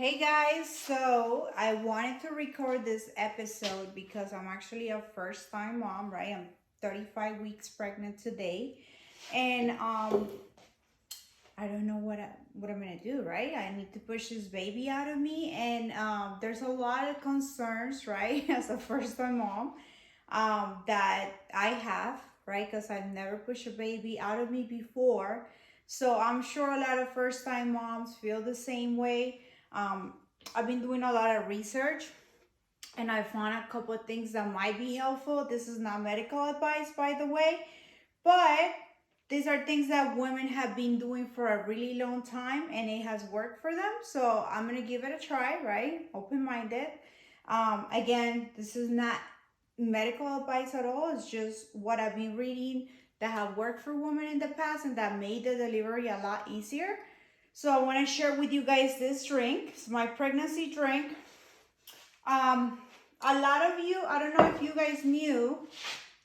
Hey guys, so I wanted to record this episode because I'm actually a first time mom, right? I'm 35 weeks pregnant today. And I don't know what I'm gonna do, right? I need to push this baby out of me, and there's a lot of concerns, right, as a first time mom, that I have, right? Because I've never pushed a baby out of me before. So I'm sure a lot of first time moms feel the same way. Um, I've been doing a lot of research and I found a couple of things that might be helpful. This is not medical advice, by the way, but these are things that women have been doing for a really long time and it has worked for them. So I'm going to give it a try, right? Open minded. Again, this is not medical advice at all. It's just what I've been reading that have worked for women in the past and that made the delivery a lot easier. So I want to share with you guys this drink. It's my pregnancy drink. A lot of you, I don't know if you guys knew,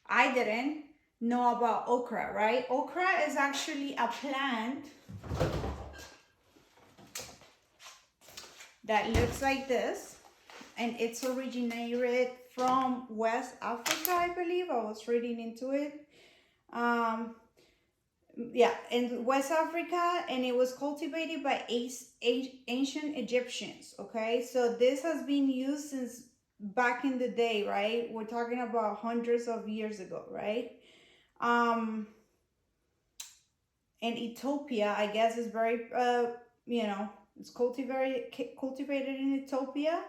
I didn't know about okra, right? Okra is actually a plant that looks like this, and it's originated from West Africa, I believe. I was reading into it. Yeah, in West Africa, and it was cultivated by ancient Egyptians. Okay, so this has been used since back in the day, right? We're talking about hundreds of years ago, right? Um, and Ethiopia, I guess, is very, it's cultivated in Ethiopia,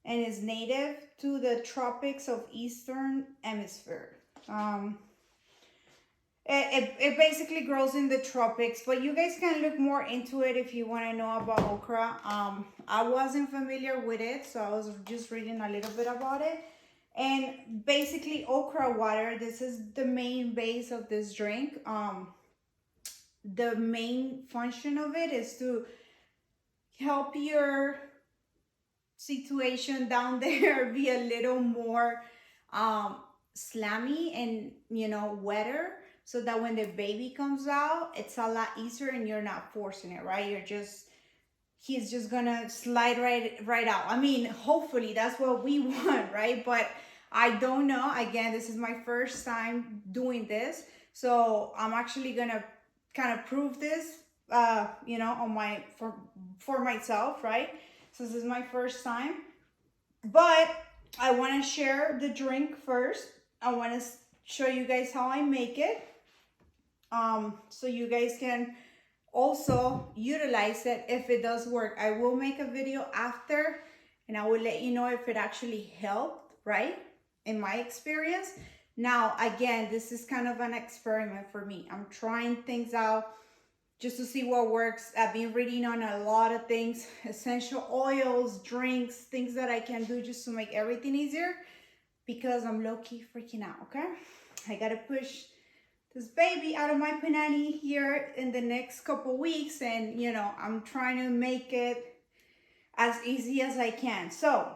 and is native to the tropics of Eastern Hemisphere. Um, it basically grows in the tropics, but you guys can look more into it if you want to know about okra. I wasn't familiar with it, so I was just reading a little bit about it. And basically, okra water, this is the main base of this drink. The main function of it is to help your situation down there be a little more slammy and wetter, so that when the baby comes out it's a lot easier and you're not forcing it, right? He's just gonna slide right out. I mean, hopefully that's what we want, right? But I don't know. Again, this is my first time doing this, so I'm actually gonna kind of prove this on my for myself, right? So this is my first time, but I want to share the drink first. I want to show you guys how I make it, so you guys can also utilize it if it does work. I will make a video after and I will let you know if it actually helped, right? In my experience. Now, again, this is kind of an experiment for me. I'm trying things out just to see what works. I've been reading on a lot of things, essential oils, drinks, things that I can do just to make everything easier, because I'm low-key freaking out, okay? I gotta push this baby out of my panani here in the next couple weeks, and I'm trying to make it as easy as I can. So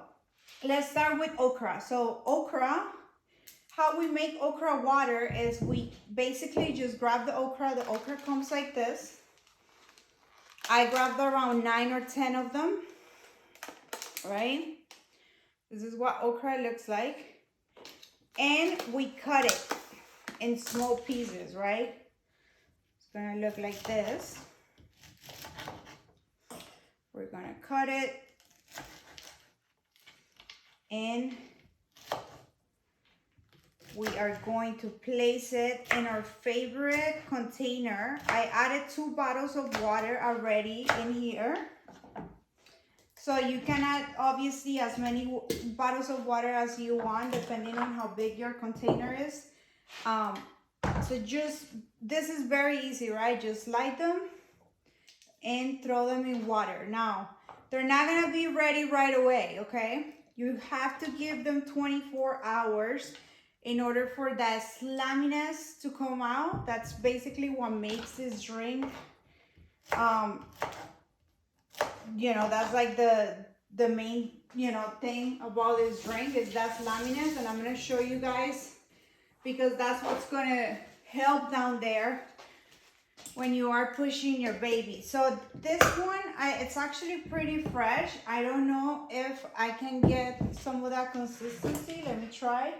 let's start with okra. So okra, how we make okra water is we basically just grab the okra. The okra comes like this. I grabbed around 9 or 10 of them, right? This is what okra looks like. And we cut it in small pieces, right? It's gonna look like this. We're gonna cut it and we are going to place it in our favorite container. I added 2 bottles of water already in here. So you can add obviously as many bottles of water as you want, depending on how big your container is. So this is very easy, right? Just light them and throw them in water. Now, they're not gonna be ready right away, okay? You have to give them 24 hours in order for that slamminess to come out. That's basically what makes this drink. That's like the main thing about this drink is that slamminess, and I'm gonna show you guys because that's what's gonna help down there. when you are pushing your baby. So this one, it's actually pretty fresh. I don't know if I can get some of that consistency. Let me try.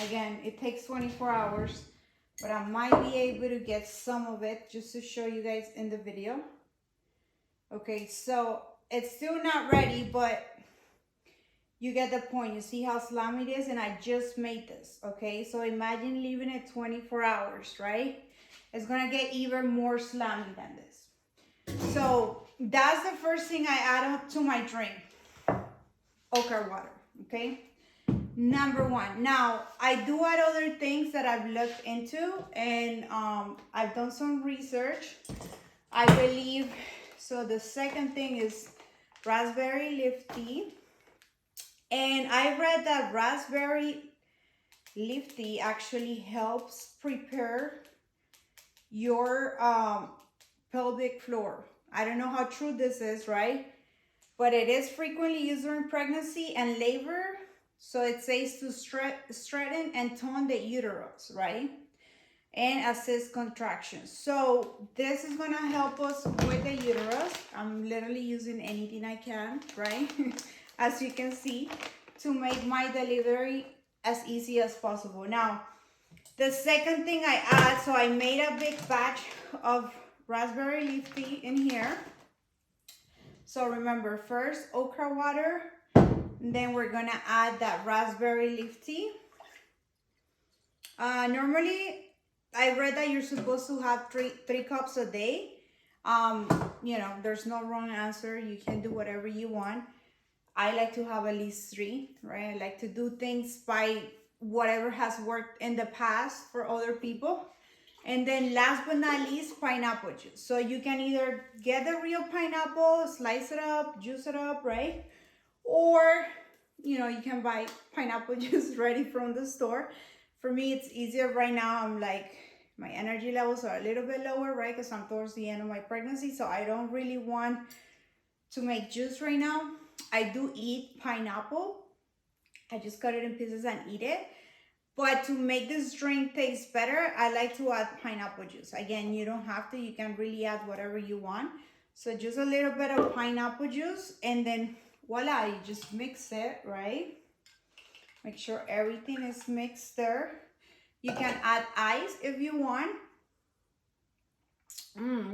Again, it takes 24 hours, but I might be able to get some of it just to show you guys in the video. Okay, so it's still not ready, but you get the point. You see how slimy it is, and I just made this, okay? So imagine leaving it 24 hours, right? It's gonna get even more slimy than this. So that's the first thing I add on to my drink, okra water, okay? Number one. Now, I do add other things that I've looked into, and I've done some research. I believe, so the second thing is raspberry leaf tea. And I read that raspberry leaf tea actually helps prepare your pelvic floor. I don't know how true this is, right? But it is frequently used during pregnancy and labor. So it says to straighten and tone the uterus, right? And assist contractions. So this is gonna help us with the uterus. I'm literally using anything I can, right? As you can see, to make my delivery as easy as possible. Now, the second thing I add, so I made a big batch of raspberry leaf tea in here. So remember, first okra water, then we're gonna add that raspberry leaf tea. Normally, I read that you're supposed to have three cups a day. You know, there's no wrong answer. You can do whatever you want. I like to have at least 3, right? I like to do things by whatever has worked in the past for other people. And then last but not least, pineapple juice. So you can either get the real pineapple, slice it up, juice it up, right? Or, you know, you can buy pineapple juice ready from the store. For me, it's easier right now. I'm like, my energy levels are a little bit lower, right? Because I'm towards the end of my pregnancy. So I don't really want to make juice right now. I do eat pineapple. I just cut it in pieces and eat it. But to make this drink taste better, I like to add pineapple juice. Again, you don't have to. You can really add whatever you want. So just a little bit of pineapple juice, and then voila, you just mix it, right? Make sure everything is mixed there. You can add ice if you want.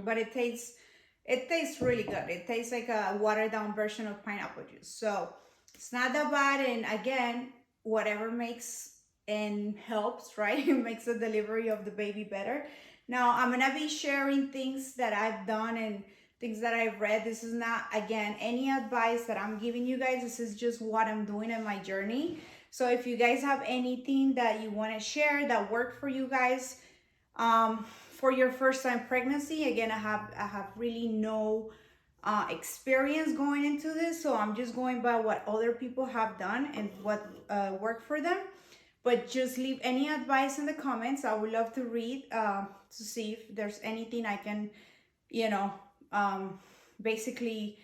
But it tastes really good. It tastes like a watered down version of pineapple juice. So it's not that bad. And again, whatever makes and helps, right? It makes the delivery of the baby better. Now, I'm going to be sharing things that I've done and things that I've read. This is not, again, any advice that I'm giving you guys. This is just what I'm doing in my journey. So if you guys have anything that you want to share that worked for you guys for your first time pregnancy, again, I have really no experience going into this. So I'm just going by what other people have done and what worked for them. But just leave any advice in the comments. I would love to read to see if there's anything I can, you know, basically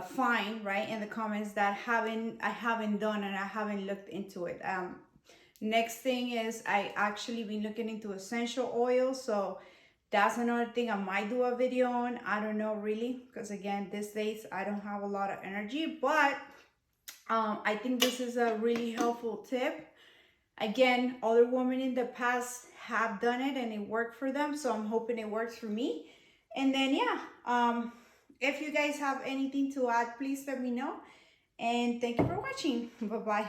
find, right, in the comments that I haven't done and I haven't looked into it. Next thing is I actually been looking into essential oils. So that's another thing I might do a video on. I don't know really, because again, these days I don't have a lot of energy, but I think this is a really helpful tip. Again, other women in the past have done it and it worked for them. So I'm hoping it works for me. And then, yeah, if you guys have anything to add, please let me know. And thank you for watching. Bye-bye.